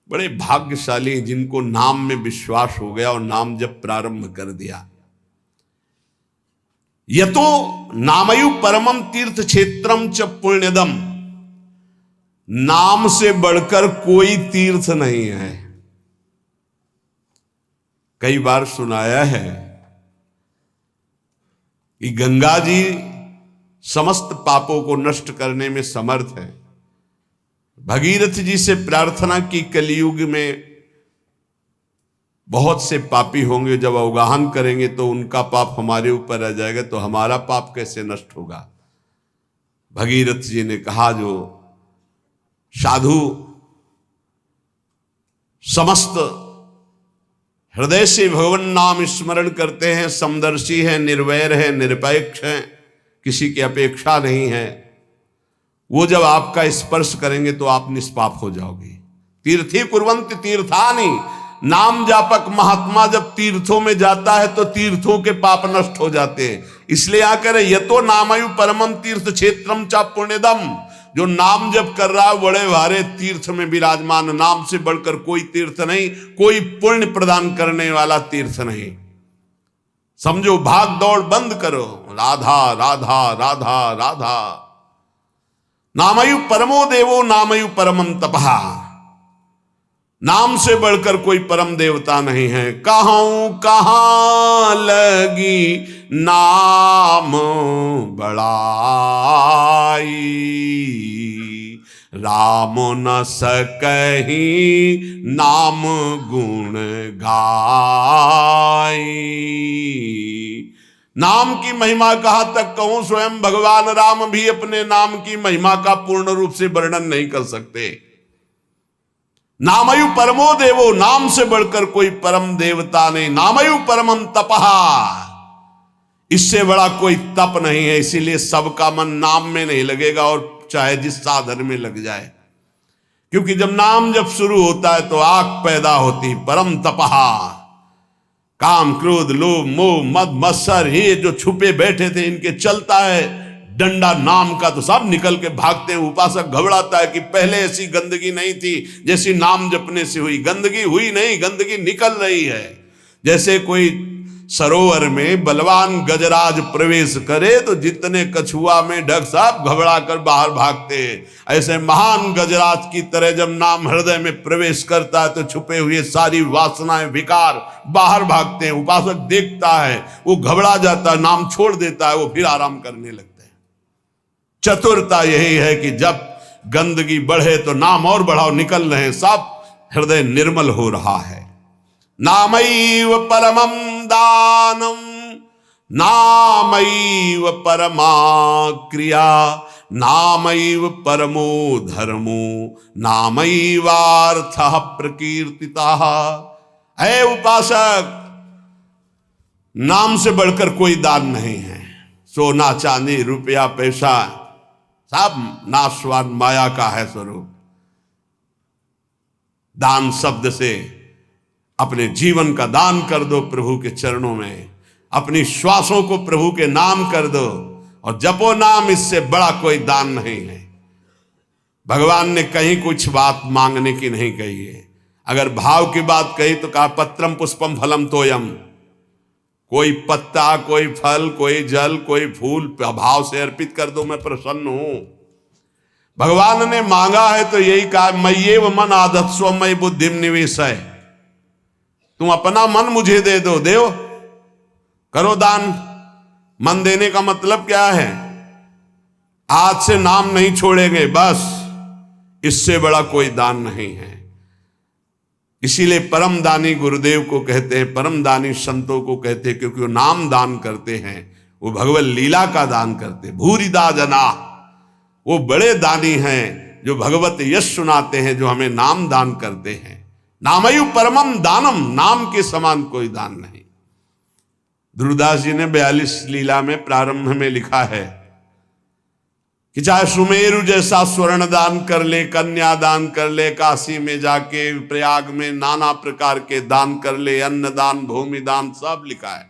बड़े भाग्यशाली जिनको नाम में विश्वास हो गया और नाम जब प्रारंभ कर दिया। यतो नामयु परमम तीर्थ क्षेत्रम च पुण्यदम, नाम से बढ़कर कोई तीर्थ नहीं है। कई बार सुनाया है कि गंगा जी समस्त पापों को नष्ट करने में समर्थ है। भगीरथ जी से प्रार्थना की कलयुग में बहुत से पापी होंगे, जब अवगाहन करेंगे तो उनका पाप हमारे ऊपर आ जाएगा, तो हमारा पाप कैसे नष्ट होगा। भगीरथ जी ने कहा, जो साधु समस्त हृदय से भगवान नाम स्मरण करते हैं, समदर्शी है, निर्वैर है, निरपेक्ष है, किसी की अपेक्षा नहीं है, वो जब आपका स्पर्श करेंगे तो आप निष्पाप हो जाओगे। तीर्थी कुर्वन्ति तीर्थानि, नाम जापक महात्मा जब तीर्थों में जाता है तो तीर्थों के पाप नष्ट हो जाते हैं। इसलिए आकर यतो नामयु परमम तीर्थ क्षेत्रम चा पुण्यदम, जो नाम जप कर रहा है बड़े भारे तीर्थ में विराजमान, नाम से बढ़कर कोई तीर्थ नहीं, कोई पुण्य प्रदान करने वाला तीर्थ नहीं। समझो, भाग दौड़ बंद करो, राधा राधा राधा राधा। नामयु परमो देवो नामयु परमम तपहा, नाम से बढ़कर कोई परम देवता नहीं है। कहूं कहां लगी नाम बड़ाई, राम न सकही नाम गुण गाई। नाम की महिमा कहां तक कहूं, स्वयं भगवान राम भी अपने नाम की महिमा का पूर्ण रूप से वर्णन नहीं कर सकते। नामयु परमो देवो, नाम से बढ़कर कोई परम देवता नहीं। नामयु परमम तपहा, इससे बड़ा कोई तप नहीं है। इसीलिए सबका मन नाम में नहीं लगेगा, और चाहे जिस साधन में लग जाए, क्योंकि जब नाम जब शुरू होता है तो आग पैदा होती। परम तपहा, काम क्रोध लोभ मोह मद मत्सर, ये जो छुपे बैठे थे इनके चलता है डंडा नाम का, तो सब निकल के भागते हैं। उपासक घबराता है कि पहले ऐसी गंदगी नहीं थी जैसी नाम जपने से हुई। गंदगी हुई नहीं, गंदगी निकल रही है। जैसे कोई सरोवर में बलवान गजराज प्रवेश करे तो जितने कछुआ में ढक सब घबरा कर बाहर भागते हैं, ऐसे महान गजराज की तरह जब नाम हृदय में प्रवेश करता है तो छुपे हुए सारी वासनाएं विकार बाहर भागते हैं। उपासक देखता है, वो घबरा जाता है, नाम छोड़ देता है, वो फिर आराम करने लगता है। चतुरता यही है कि जब गंदगी बढ़े तो नाम और बढ़ाओ, निकल रहे हैं, सब हृदय निर्मल हो रहा है। नामैव परमं दानम, नामैव परमा क्रिया, नामैव परमो धर्मो, नामैवार्थः प्रकीर्तितः। ऐ उपासक, नाम से बढ़कर कोई दान नहीं है। सोना चांदी रुपया पैसा सब नाशवान माया का है स्वरूप। दान शब्द से अपने जीवन का दान कर दो प्रभु के चरणों में, अपनी श्वासों को प्रभु के नाम कर दो और जपो नाम, इससे बड़ा कोई दान नहीं है। भगवान ने कहीं कुछ बात मांगने की नहीं कही है। अगर भाव की बात कही तो कहा पत्रम पुष्पम फलम तोयम, कोई पत्ता कोई फल कोई जल कोई फूल भाव से अर्पित कर दो, मैं प्रसन्न हूं। भगवान ने मांगा है तो यही कहा, मय्येव मन आधत्स्व मयि बुद्धिम निवेशय, तुम अपना मन मुझे दे दो, देव करो दान। मन देने का मतलब क्या है? आज से नाम नहीं छोड़ेंगे, बस, इससे बड़ा कोई दान नहीं है। इसीलिए परम दानी गुरुदेव को कहते हैं, परम दानी संतों को कहते हैं, क्योंकि वो नाम दान करते हैं, वो भगवत लीला का दान करते हैं। भूरिदा जना, वो बड़े दानी हैं जो भगवत यश सुनाते हैं, जो हमें नाम दान करते हैं। नामयु परमम दानम, नाम के समान कोई दान नहीं। ध्रुवदास जी ने 42 लीला में प्रारंभ में लिखा है कि चाहे सुमेरु जैसा स्वर्ण दान कर ले, कन्या दान कर ले, काशी में जाके प्रयाग में नाना प्रकार के दान कर ले, अन्न दान भूमि दान सब लिखा है।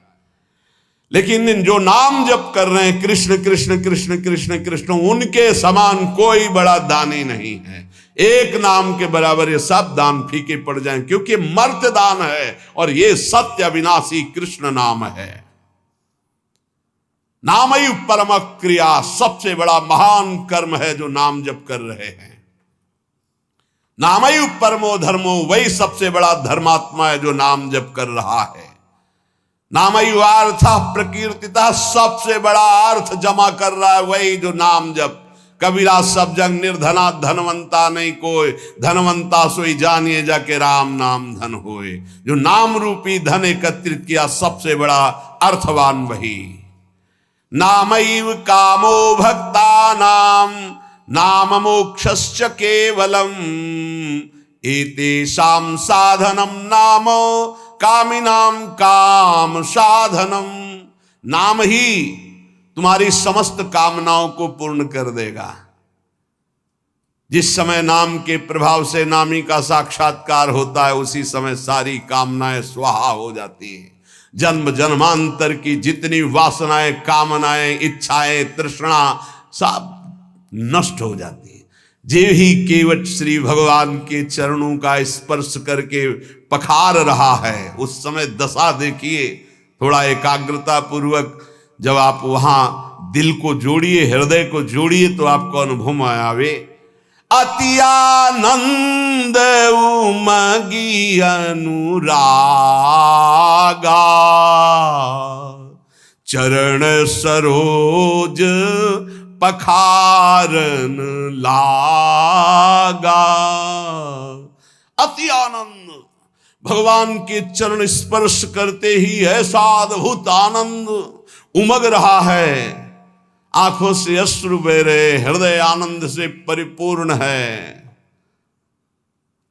लेकिन जो नाम जप कर रहे हैं कृष्ण कृष्ण कृष्ण कृष्ण कृष्ण, उनके समान कोई बड़ा दानी नहीं है। एक नाम के बराबर ये सब दान फीके पड़ जाएं, क्योंकि मर्त्य दान है और ये सत्य अविनाशी कृष्ण नाम है। नामैव परम क्रिया, सबसे बड़ा महान कर्म है जो नाम जप कर रहे हैं। नामैव परमो धर्मो, वही सबसे बड़ा धर्मात्मा है जो नाम जप कर रहा है। नामैव अर्थ प्रकीर्तिता, सबसे बड़ा अर्थ जमा कर रहा है वही जो नाम जप। कबीरा सब जग निर्धना, धनवंता नहीं कोई, धनवंता सोई जानिए जाके राम नाम धन होए। जो नाम रूपी धन एकत्रित किया, सबसे बड़ा अर्थवान वही। नामैव कामो भक्तानां नाम मोक्षस्य केवलम, एतेषां साधनम नाम कामिनां काम साधनम। नाम ही तुम्हारी समस्त कामनाओं को पूर्ण कर देगा। जिस समय नाम के प्रभाव से नामी का साक्षात्कार होता है, उसी समय सारी कामनाएं स्वाहा हो जाती हैं। जन्म जन्मांतर की जितनी वासनाएं, कामनाएं, इच्छाएं, तृष्णा सब नष्ट हो जाती है। जे ही केवट श्री भगवान के चरणों का स्पर्श करके पखार रहा है, उस समय दशा देखिए। थोड़ा एकाग्रता पूर्वक जब आप वहां दिल को जोड़िए, हृदय को जोड़िए, तो आपको अनुभव में आवे। अति आनंद उमगी अनुरागा, चरण सरोज पखारन लागा। अति आनंद, भगवान के चरण स्पर्श करते ही ऐसा अद्भुत आनंद उमग रहा है, आंखों से अश्रु बह रहे, हृदय आनंद से परिपूर्ण है।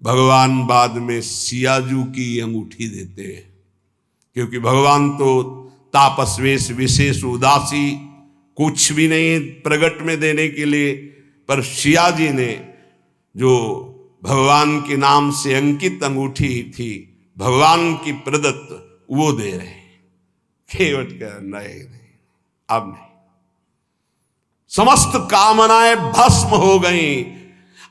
भगवान बाद में सियाजू की अंगूठी देते हैं, क्योंकि भगवान तो तापस्वेश विशेष उदासी, कुछ भी नहीं प्रगट में देने के लिए, पर सिया जी ने जो भगवान के नाम से अंकित अंगूठी थी, भगवान की प्रदत्त, वो दे रहे हैं। केवट का नहीं, अब नहीं। समस्त कामनाएं भस्म हो गईं।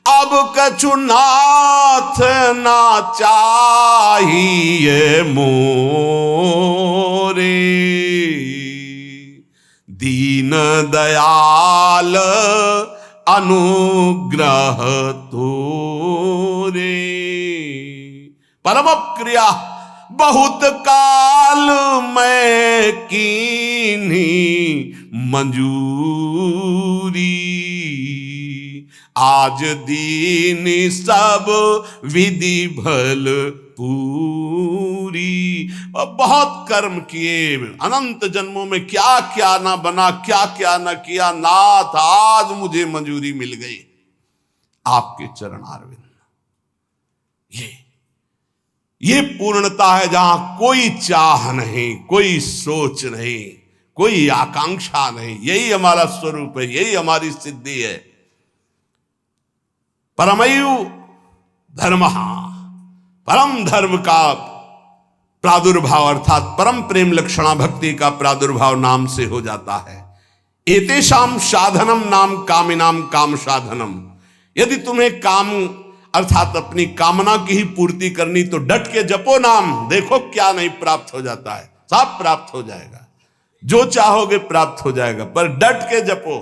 अब कछु नाथ ना चाहिए मोरे, दीन दयाल अनुग्रह तोरे। परम क्रिया बहुत काल में कीन्ही मंजूरी, आज दीन सब विधि भल पूरी। और बहुत कर्म किए, अनंत जन्मों में क्या क्या ना बना, क्या क्या ना किया, नाथ आज मुझे मंजूरी मिल गई आपके चरण अरविंद। ये पूर्णता है जहां कोई चाह नहीं, कोई सोच नहीं, कोई आकांक्षा नहीं। यही हमारा स्वरूप है, यही हमारी सिद्धि है। परमैव धर्मः, परम धर्म का प्रादुर्भाव अर्थात परम प्रेम लक्षणा भक्ति का प्रादुर्भाव नाम से हो जाता है। एतेषाम साधनम नाम कामिनाम काम साधनम। यदि तुम्हें काम अर्थात अपनी कामना की ही पूर्ति करनी, तो डट के जपो नाम, देखो क्या नहीं प्राप्त हो जाता है। सब प्राप्त हो जाएगा, जो चाहोगे प्राप्त हो जाएगा, पर डट के जपो।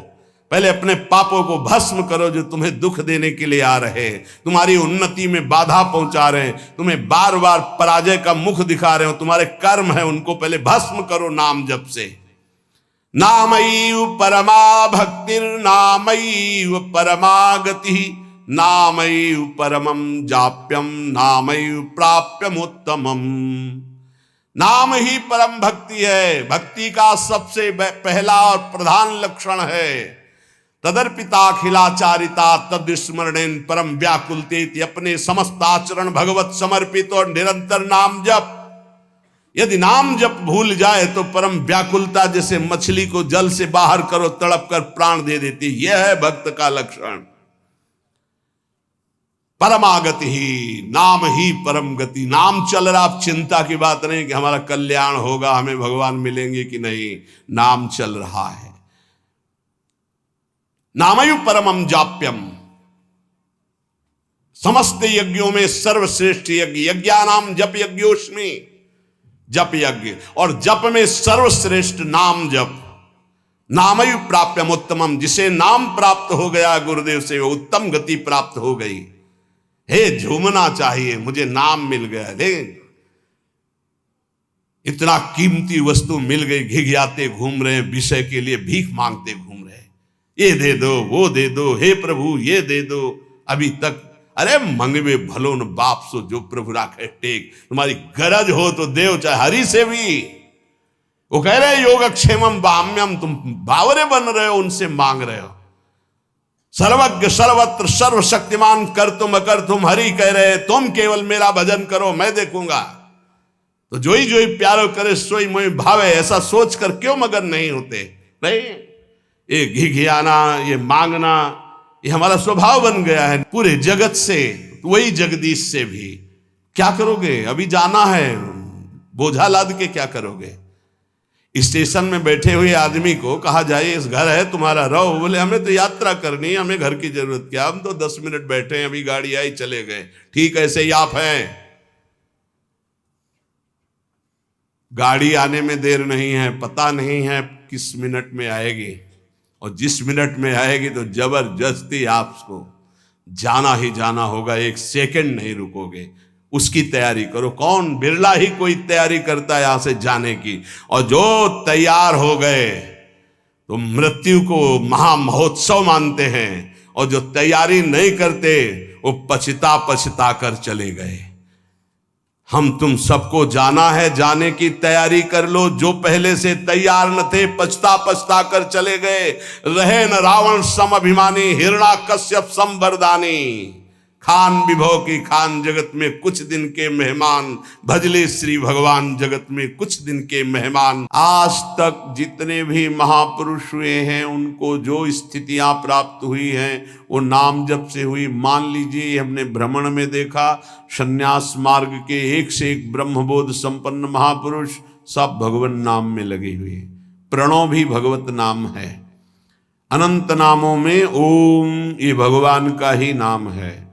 पहले अपने पापों को भस्म करो जो तुम्हें दुख देने के लिए आ रहे हैं, तुम्हारी उन्नति में बाधा पहुंचा रहे हैं, तुम्हें बार बार पराजय का मुख दिखा रहे हो, तुम्हारे कर्म है, उनको पहले भस्म करो नाम जप से। नामैव परमा भक्तिर नामैव परमा गति, नामैव परमं जाप्यम नामैव प्राप्यमुत्तमम्। नाम ही परम भक्ति है, भक्ति का सबसे पहला और प्रधान लक्षण है। तदर्पिताखिलाचारिता तद्स्मरणेन परम व्याकुलते, अपने समस्त आचरण भगवत समर्पित और निरंतर नाम जप। यदि नाम जप भूल जाए तो परम व्याकुलता, जैसे मछली को जल से बाहर करो तड़प कर प्राण दे देती, यह है भक्त का लक्षण। परमागति ही, नाम ही परम गति। नाम चल रहा, आप चिंता की बात नहीं कि हमारा कल्याण होगा, हमें भगवान मिलेंगे कि नहीं, नाम चल रहा है। नामैव परमं जाप्यम, समस्त यज्ञों में सर्वश्रेष्ठ यज्ञ, यज्ञानाम जप यज्ञोस्मि, जप यज्ञ, और जप में सर्वश्रेष्ठ नाम जप। नामय प्राप्यम उत्तमम, जिसे नाम प्राप्त हो गया गुरुदेव से वो उत्तम गति प्राप्त हो गई। हे झूमना चाहिए, मुझे नाम मिल गया। ले इतना कीमती वस्तु मिल गई, घिघियाते घूम रहे हैं, विषय के लिए भीख मांगते घूम रहे हैं, ये दे दो वो दे दो, हे प्रभु ये दे दो। अभी तक अरे मंगवे भलो न बाप सो जो प्रभु राखे टेक, तुम्हारी गरज हो तो देव, चाहे हरि से भी। वो कह रहे योगक्षेमम बाम्यम, तुम बावरे बन रहे हो, उनसे मांग रहे हो। सर्वज्ञ सर्वत्र सर्वशक्तिमान कर तुम अकर तुम, हरि कह रहे तुम केवल मेरा भजन करो, मैं देखूंगा। तो जो ही प्यारो करे सोई मोहि भावे, ऐसा सोच कर क्यों मगन नहीं होते? नहीं, ये घिघियाना, ये मांगना, ये हमारा स्वभाव बन गया है पूरे जगत से, वही जगदीश से भी। क्या करोगे? अभी जाना है, बोझा लाद के क्या करोगे? स्टेशन में बैठे हुए आदमी को कहा जाए इस घर है तुम्हारा, रहो। बोले हमें तो यात्रा करनी है, हमें घर की जरूरत क्या, हम तो 10 मिनट बैठे हैं, अभी गाड़ी आई चले गए। ठीक ऐसे ही आप हैं, गाड़ी आने में देर नहीं है, पता नहीं है किस मिनट में आएगी, और जिस मिनट में आएगी तो जबरदस्ती आपको जाना ही जाना होगा, एक सेकंड नहीं रुकोगे, उसकी तैयारी करो। कौन, बिरला ही कोई तैयारी करता है यहां से जाने की, और जो तैयार हो गए तो मृत्यु को महामहोत्सव मानते हैं, और जो तैयारी नहीं करते वो पछता पछता कर चले गए। हम तुम सबको जाना है, जाने की तैयारी कर लो। जो पहले से तैयार न थे पछता पछता कर चले गए। रहे न रावण सम अभिमानी, हिरण्याकश्यप सम वरदानी। खान विभव की खान, जगत में कुछ दिन के मेहमान, भजले श्री भगवान जगत में कुछ दिन के मेहमान। आज तक जितने भी महापुरुष हुए हैं उनको जो स्थितियां प्राप्त हुई हैं वो नाम जप से हुई। मान लीजिए हमने भ्रमण में देखा, संन्यास मार्ग के एक से एक ब्रह्मबोध संपन्न महापुरुष सब भगवान नाम में लगे हुए। प्रणव भी भगवत नाम है, अनंत नामों में ओम ये भगवान का ही नाम है,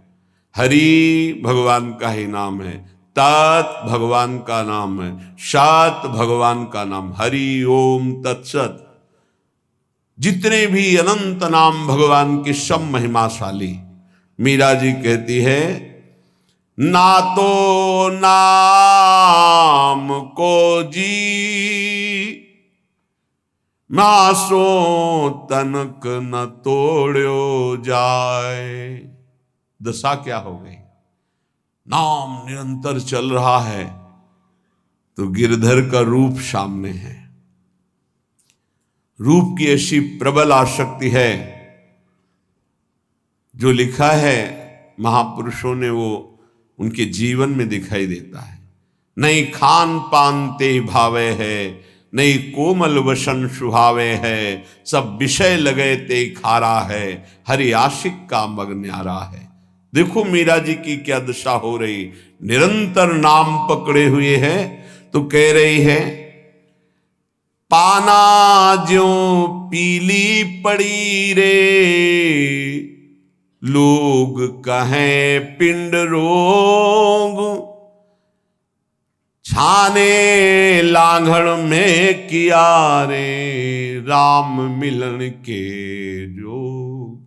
हरि भगवान का ही नाम है, तत् भगवान का नाम है, सत भगवान का नाम, हरि ओम तत्सत। जितने भी अनंत नाम भगवान के सब महिमाशाली। मीरा जी कहती है, ना तो नाम को जी मासो तनक न तोड़ो जाए। दशा क्या हो गई? नाम निरंतर चल रहा है तो गिरधर का रूप सामने है। रूप की ऐसी प्रबल आसक्ति है, जो लिखा है महापुरुषों ने वो उनके जीवन में दिखाई देता है। नहीं खान पान ते भावे है, नहीं कोमल वसन सुहावे है, सब विषय लगे ते खारा है, हरि आशिक का मग न्यारा है। देखो मीरा जी की क्या दशा हो रही, निरंतर नाम पकड़े हुए हैं। तो कह रही है, पाना ज्यों पीली पड़ी रे, लोग कहें पिंड रोग, छाने लांघड़ में किया रे, राम मिलन के जोग।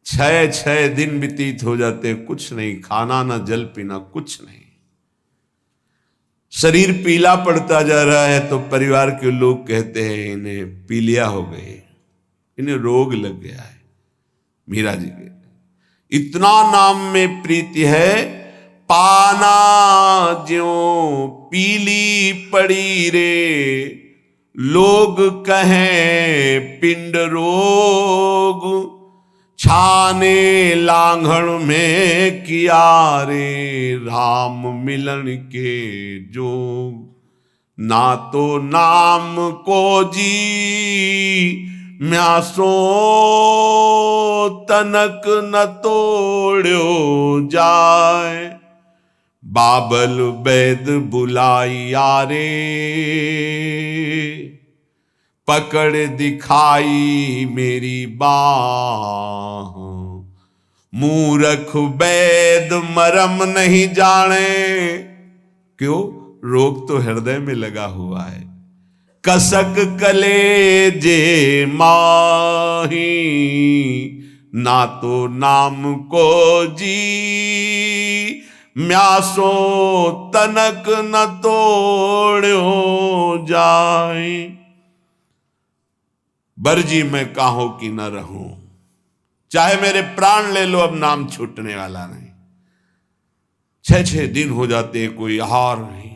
6 दिन व्यतीत हो जाते, कुछ नहीं, खाना ना जल पीना, कुछ नहीं। शरीर पीला पड़ता जा रहा है तो परिवार के लोग कहते हैं इन्हें पीलिया हो गई, इन्हें रोग लग गया है। मीरा जी के इतना नाम में प्रीति है, पाना ज्यों पीली पड़ी रे, लोग कहें पिंड रोग, छाने लांघड़ में किया रे, राम मिलन के जोग। ना तो नाम को जी म्यासो तनक न तोड़ो जाए, बाबल वैद बुलाइया रे, पकड़ दिखाई मेरी बाह, मूर्ख वैद मरम नहीं जाने। क्यों? रोग तो हृदय में लगा हुआ है। कसक कलेजे माही, ना तो नाम को जी, म्यासो तनक न तोड़ो जाए। बरजी मैं काहो की न रहूं, चाहे मेरे प्राण ले लो, अब नाम छूटने वाला नहीं। 6-6 दिन हो जाते, कोई आहार नहीं,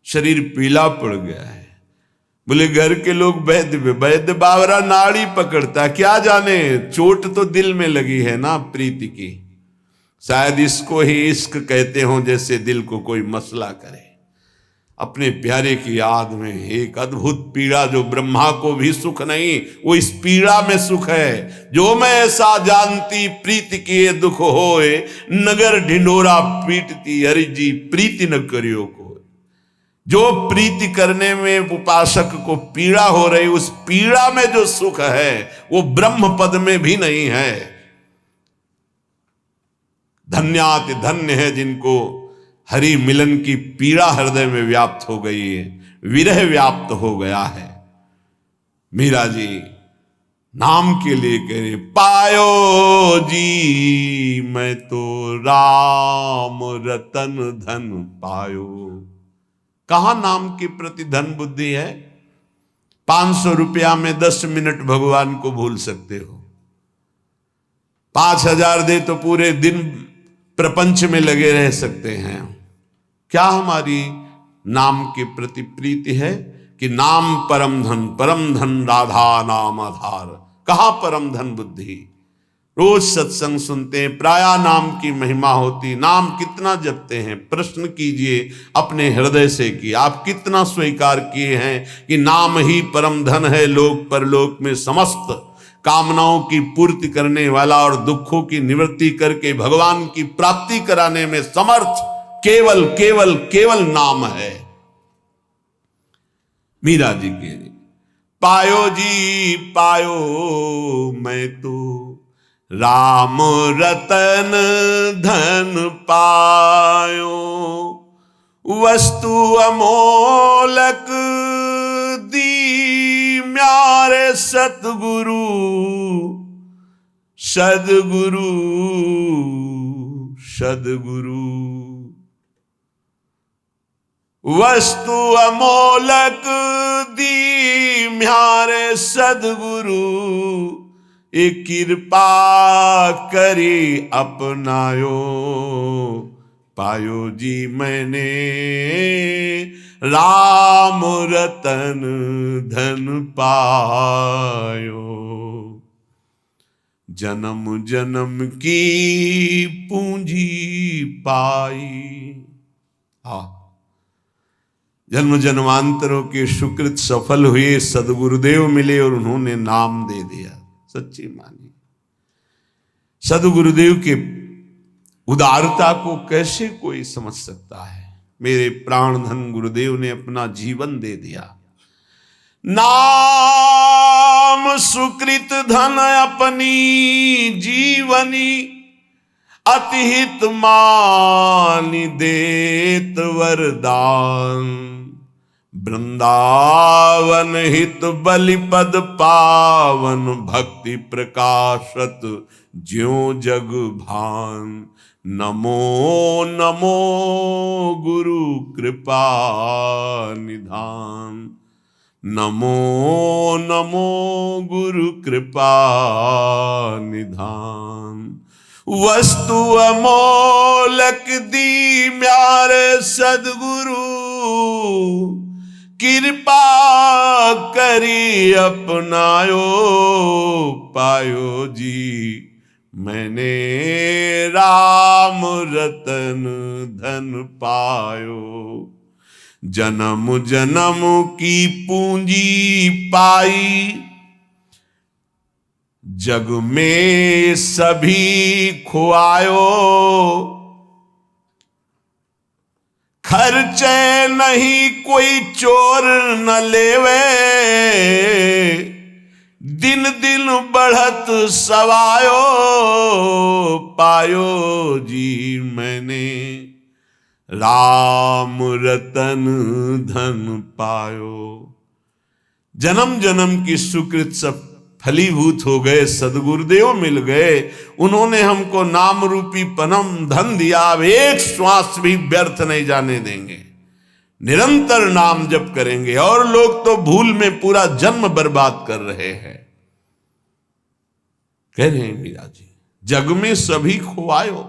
शरीर पीला पड़ गया है। बोले घर के लोग वैद्य बावरा नाड़ी पकड़ता, क्या जाने चोट तो दिल में लगी है ना प्रीति की। शायद इसको ही इश्क कहते हो, जैसे दिल को कोई मसला करे। अपने प्यारे की याद में एक अद्भुत पीड़ा, जो ब्रह्मा को भी सुख नहीं, वो इस पीड़ा में सुख है। जो मैं ऐसा जानती प्रीति किए दुख होए, नगर ढिंडोरा पीटती हरि जी प्रीति न करियो को। जो प्रीति करने में उपासक को पीड़ा हो रही, उस पीड़ा में जो सुख है वो ब्रह्म पद में भी नहीं है। धन्याति धन्य है जिनको हरि मिलन की पीड़ा हृदय में व्याप्त हो गई है, विरह व्याप्त हो गया है। मीरा जी नाम के लिए कह रहे, पायो जी मैं तो राम रतन धन पायो। कहां नाम के प्रति धन बुद्धि है? 500 रुपया में 10 मिनट भगवान को भूल सकते हो। 5000 दे तो पूरे दिन प्रपंच में लगे रह सकते हैं। क्या हमारी नाम के प्रति प्रीति है कि नाम परम धन राधा नाम आधार। कहां परम धन बुद्धि? रोज सत्संग सुनते हैं, प्राया नाम की महिमा होती, नाम कितना जपते हैं? प्रश्न कीजिए अपने हृदय से कि आप कितना स्वीकार किए हैं कि नाम ही परम धन है, लोक परलोक में समस्त कामनाओं की पूर्ति करने वाला और दुखों की निवृत्ति करके भगवान की प्राप्ति कराने में समर्थ केवल केवल केवल नाम है। मीरा जी के पायो जी पायो मैं तो राम रतन धन पायो, वस्तु अमोलक दी म्यारे सतगुरु सदगुरु सदगुरु। वस्तु अमोलक दी म्यारे सदगुरु, एक कृपा करी अपनायो। पायो जी मैंने राम रतन धन पायो, जन्म जन्म की पूंजी पाई। हाँ, जन्म जन्मांतरों के सुकृत सफल हुए, सदगुरुदेव मिले और उन्होंने नाम दे दिया। सच्ची मानी सदगुरुदेव के उदारता को कैसे कोई समझ सकता है? मेरे प्राण धन गुरुदेव ने अपना जीवन दे दिया। नाम सुकृत धन अपनी जीवनी, अतिहित मानि देत वरदान। वृंदावन हित बलिपद पावन, भक्ति प्रकाशत ज्यों जग भान। नमो नमो गुरु कृपा निधान, नमो नमो गुरु कृपा निधान। वस्तु अमोलक दी म्यारे सदगुरु, कृपा करी अपनायो। पायो जी मैंने राम रतन धन पायो, जन्म जन्म की पूंजी पाई। जग में सभी खुआयो, खर्चे नहीं कोई चोर न लेवे। दिन दिन बढ़त सवायो, पायो जी मैंने राम रतन धन पायो। जन्म जन्म की सुकृत सब फलीभूत हो गए, सदगुरुदेव मिल गए, उन्होंने हमको नाम रूपी परम धन दिया। अब एक श्वास भी व्यर्थ नहीं जाने देंगे, निरंतर नाम जप करेंगे। और लोग तो भूल में पूरा जन्म बर्बाद कर रहे हैं। कह रहे हैं मीरा जी, जग में सभी खोआयो।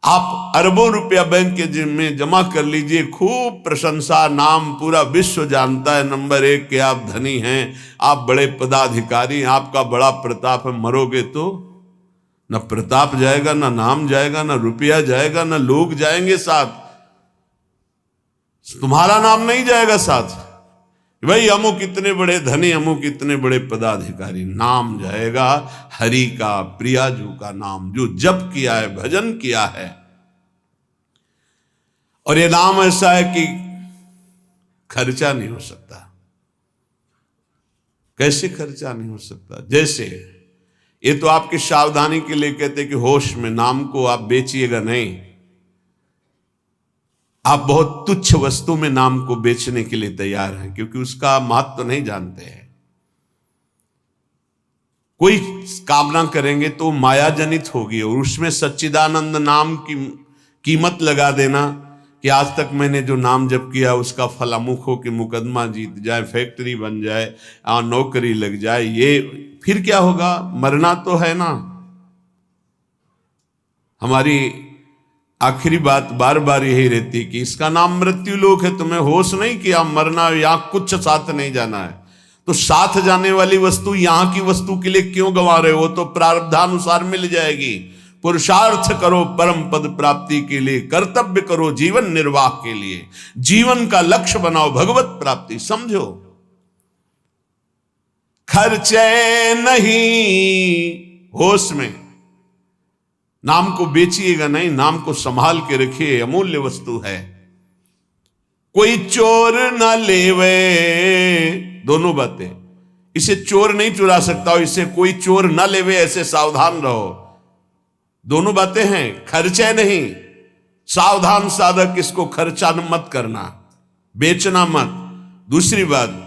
आप अरबों रुपया बैंक के में जमा कर लीजिए, खूब प्रशंसा, नाम पूरा विश्व जानता है नंबर 1 के आप धनी हैं, आप बड़े पदाधिकारी, आपका बड़ा प्रताप है। मरोगे तो न प्रताप जाएगा, न नाम जाएगा, न रुपया जाएगा, न लोग जाएंगे साथ, तुम्हारा नाम नहीं जाएगा साथ। भाई अमुक इतने बड़े धनी, अमुक इतने बड़े पदाधिकारी, नाम जाएगा हरि का, प्रियाजू का नाम, जो जप किया है, भजन किया है। और ये नाम ऐसा है कि खर्चा नहीं हो सकता। कैसे खर्चा नहीं हो सकता? जैसे ये तो आपकी सावधानी के लिए कहते कि होश में नाम को आप बेचिएगा नहीं। आप बहुत तुच्छ वस्तु में नाम को बेचने के लिए तैयार हैं, क्योंकि उसका महत्व नहीं जानते हैं। कोई कामना करेंगे तो माया जनित होगी, और उसमें सच्चिदानंद नाम की कीमत लगा देना कि आज तक मैंने जो नाम जप किया उसका फल अमुक हो कि मुकदमा जीत जाए, फैक्ट्री बन जाए, नौकरी लग जाए, ये फिर क्या होगा? मरना तो है ना। हमारी आखिरी बात बार बार यही रहती कि इसका नाम मृत्यु लोक है, तुम्हें होश नहीं किया, मरना यहां कुछ साथ नहीं जाना है। तो साथ जाने वाली वस्तु यहां की वस्तु के लिए क्यों गंवा रहे हो? तो प्रारब्धानुसार मिल जाएगी। पुरुषार्थ करो परम पद प्राप्ति के लिए, कर्तव्य करो जीवन निर्वाह के लिए, जीवन का लक्ष्य बनाओ भगवत प्राप्ति। समझो, खर्चे नहीं होश में, नाम को बेचिएगा नहीं, नाम को संभाल के रखिए, अमूल्य वस्तु है। कोई चोर न लेवे, दोनों बातें, इसे चोर नहीं चुरा सकता, और इसे कोई चोर न लेवे, ऐसे सावधान रहो। दोनों बातें हैं, खर्चे नहीं, सावधान साधक इसको खर्चा मत करना, बेचना मत। दूसरी बात,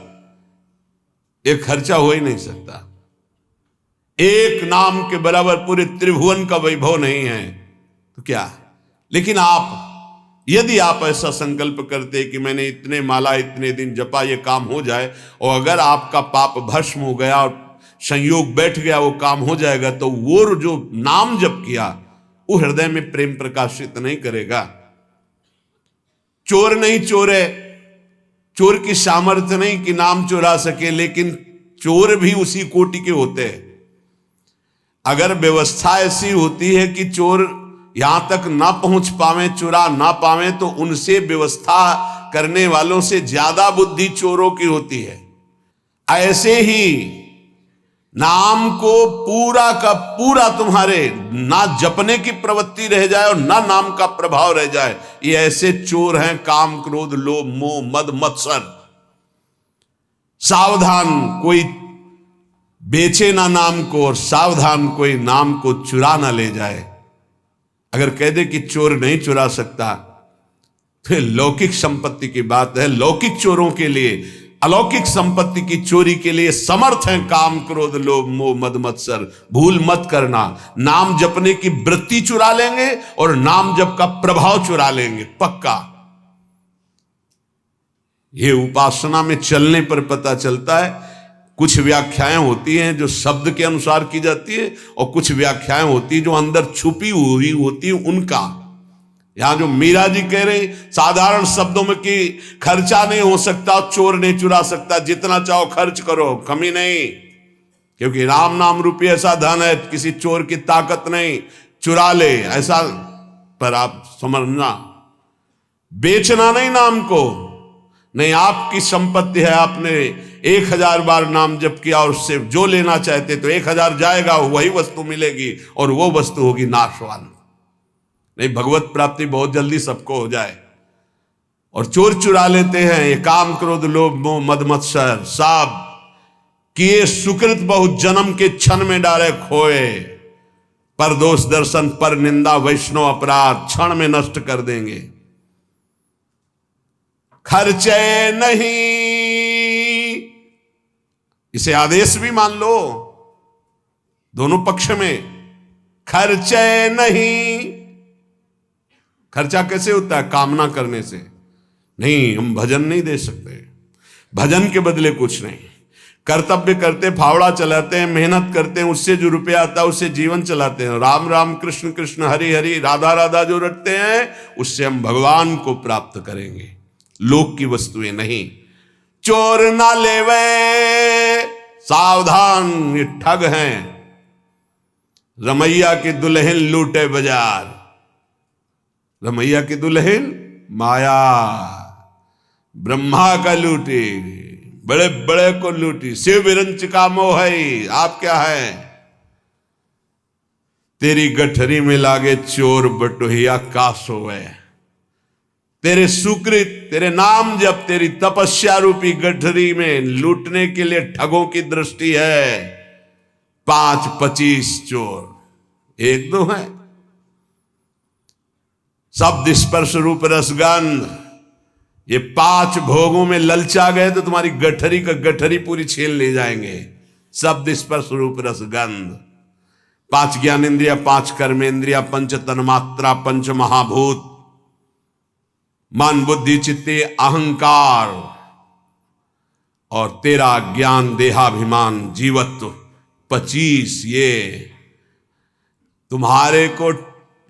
ये खर्चा हो ही नहीं सकता। एक नाम के बराबर पूरे त्रिभुवन का वैभव नहीं है तो क्या। लेकिन आप, यदि आप ऐसा संकल्प करते कि मैंने इतने माला इतने दिन जपा, ये काम हो जाए, और अगर आपका पाप भस्म हो गया और संयोग बैठ गया, वो काम हो जाएगा, तो वो जो नाम जप किया वो हृदय में प्रेम प्रकाशित नहीं करेगा। चोर नहीं चोरे, चोर की सामर्थ्य नहीं कि नाम चुरा सके, लेकिन चोर भी उसी कोटि के होते हैं। अगर व्यवस्था ऐसी होती है कि चोर यहां तक ना पहुंच पावे, चुरा ना पावे, तो उनसे व्यवस्था करने वालों से ज्यादा बुद्धि चोरों की होती है। ऐसे ही नाम को पूरा का पूरा तुम्हारे ना जपने की प्रवृत्ति रह जाए और ना नाम का प्रभाव रह जाए, ये ऐसे चोर हैं काम क्रोध लोभ मोह मद मत्सर। सावधान कोई बेचे ना नाम को, और सावधान कोई नाम को चुरा ना ले जाए। अगर कह दे कि चोर नहीं चुरा सकता, तो लौकिक संपत्ति की बात है। लौकिक चोरों के लिए, अलौकिक संपत्ति की चोरी के लिए समर्थ हैं काम क्रोध लोभ मोह मद मत्सर। भूल मत करना, नाम जपने की वृत्ति चुरा लेंगे और नाम जप का प्रभाव चुरा लेंगे, पक्का। ये उपासना में चलने पर पता चलता है। कुछ व्याख्याएं होती हैं जो शब्द के अनुसार की जाती है, और कुछ व्याख्याएं होती है जो अंदर छुपी हुई होती है उनका। यहां जो मीरा जी कह रहे साधारण शब्दों में कि खर्चा नहीं हो सकता, चोर नहीं चुरा सकता, जितना चाहो खर्च करो, कमी नहीं, क्योंकि राम नाम रूपी ऐसा धन है, किसी चोर की ताकत नहीं, चुरा ले ऐसा। पर आप समझना, बेचना नहीं नाम को, नहीं, आपकी संपत्ति है, आपने 1000 बार नाम जप किया और उससे जो लेना चाहते तो 1000 जाएगा, वही वस्तु मिलेगी, और वो वस्तु होगी नाशवान। नहीं, भगवत प्राप्ति बहुत जल्दी सबको हो जाए। और चोर चुरा लेते हैं, ये काम क्रोध लोभ मोह मद मत्सर, सब कि ये सुकृत बहुत जन्म के क्षण में डाले खोए, पर दोष दर्शन पर निंदा वैष्णव अपराध क्षण में नष्ट कर देंगे। खर्चे नहीं, इसे आदेश भी मान लो दोनों पक्ष में। खर्चे नहीं, खर्चा कैसे होता है? कामना करने से। नहीं, हम भजन नहीं दे सकते, भजन के बदले कुछ नहीं। कर्तव्य करते, फावड़ा चलाते हैं, मेहनत करते हैं, उससे जो रुपया आता है उससे जीवन चलाते हैं। राम राम कृष्ण कृष्ण हरि हरि राधा राधा जो रटते हैं उससे हम भगवान को प्राप्त करेंगे, लोक की वस्तुएं नहीं। चोर ना लेवे, सावधान ये ठग हैं। रमैया की दुल्हन लूटे बाजार, रमैया की दुल्हन माया, ब्रह्मा का लूटी, बड़े बड़े को लूटी। शिव विरंच का मोह है, आप क्या है? तेरी गठरी में लागे चोर बटोहिया का सोवे। तेरे सुकृत, तेरे नाम जब तेरी तपस्या रूपी गठरी में लूटने के लिए ठगों की दृष्टि है। 5-25 चोर, 1-2 है। शब्द स्पर्श रूप रसगंध, ये 5 भोगों में ललचा गए तो तुम्हारी गठरी का गठरी पूरी छीन ले जाएंगे। शब्द स्पर्श रूप रसगंध, 5 ज्ञानेन्द्रिया, 5 कर्मेंद्रिया, 5 तन्मात्रा, 5 महाभूत, मन बुद्धि चित्ते अहंकार, और तेरा ज्ञान देहाभिमान जीवत्व 25, ये तुम्हारे को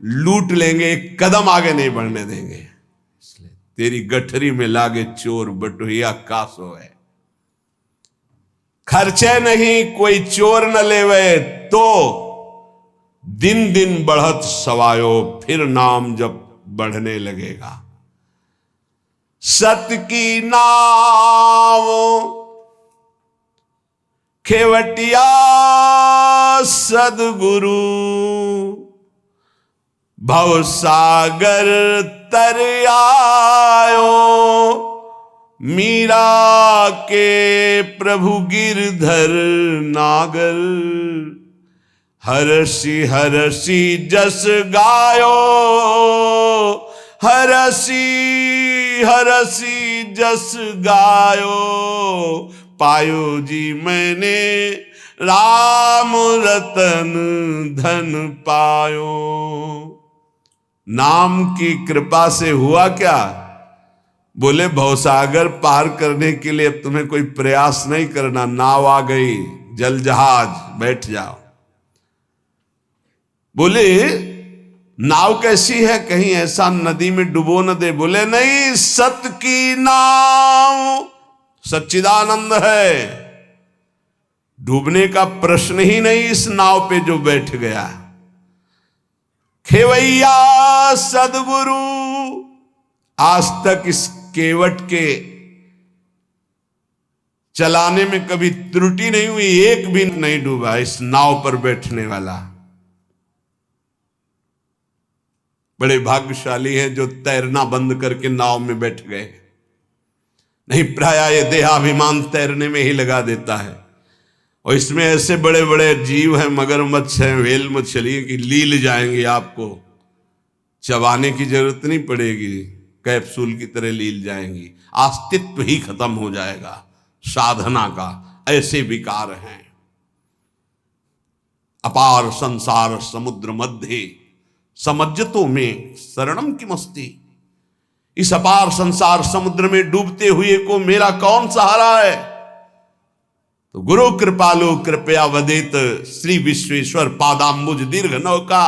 लूट लेंगे, एक कदम आगे नहीं बढ़ने देंगे। इसलिए तेरी गठरी में लागे चोर बटोहिया का सोए। खर्चे नहीं कोई चोर न लेवे, तो दिन दिन बढ़त सवायो, फिर नाम जब बढ़ने लगेगा। सत की नाव खेवटिया सदगुरु, भव सागर तर आयो। मीरा के प्रभु गिरधर नागर, हरसी हरसी जस गायो। हरसी हरसी जस गायो, पायो जी मैंने राम रतन धन पायो। नाम की कृपा से हुआ क्या? बोले भवसागर पार करने के लिए अब तुम्हें कोई प्रयास नहीं करना, नाव आ गई, जल जहाज, बैठ जाओ। बोले नाव कैसी है, कहीं ऐसा नदी में डुबो न दे। बोले नहीं, सत की नाव सच्चिदानंद है, डूबने का प्रश्न ही नहीं इस नाव पे जो बैठ गया। खेवैया सदगुरु, आज तक इस केवट के चलाने में कभी त्रुटि नहीं हुई, एक भी नहीं डूबा इस नाव पर बैठने वाला। बड़े भाग्यशाली हैं जो तैरना बंद करके नाव में बैठ गए। नहीं, प्राय ये देहाभिमान तैरने में ही लगा देता है। और इसमें ऐसे बड़े बड़े जीव हैं, मगरमच्छ हैं, व्हेल मछली की लील जाएंगे, आपको चबाने की जरूरत नहीं पड़ेगी, कैप्सूल की तरह लील जाएंगी, अस्तित्व ही खत्म हो जाएगा साधना का। ऐसे विकार हैं। अपार संसार समुद्र मध्य, समज्जतों में शरणम की मस्ती। इस अपार संसार समुद्र में डूबते हुए को मेरा कौन सहारा है? तो गुरु कृपालु कृपया वदित श्री विश्वेश्वर पादाम्बुज दीर्घ नौका।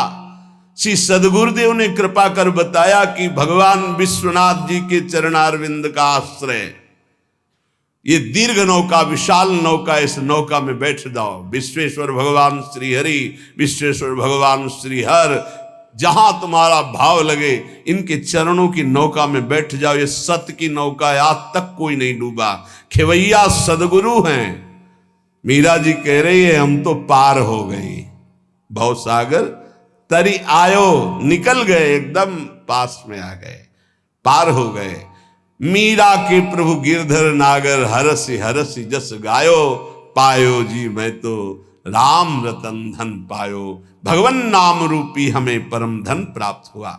श्री सदगुरुदेव ने कृपा कर बताया कि भगवान विश्वनाथ जी के चरणारविंद का आश्रय, ये दीर्घ नौका, विशाल नौका, इस नौका में बैठ जाओ। विश्वेश्वर भगवान श्री हरि, विश्वेश्वर भगवान श्री हर, जहां तुम्हारा भाव लगे इनके चरणों की नौका में बैठ जाओ। ये सत्य की नौका है, आज तक कोई नहीं डूबा। खेवैया सदगुरु हैं। मीरा जी कह रही है हम तो पार हो गई, भवसागर तरी आयो, निकल गए, एकदम पास में आ गए, पार हो गए। मीरा के प्रभु गिरधर नागर, हरसी हरसी जस गायो, पायो जी मैं तो राम रतन धन पायो, भगवन नाम रूपी हमें परम धन प्राप्त हुआ।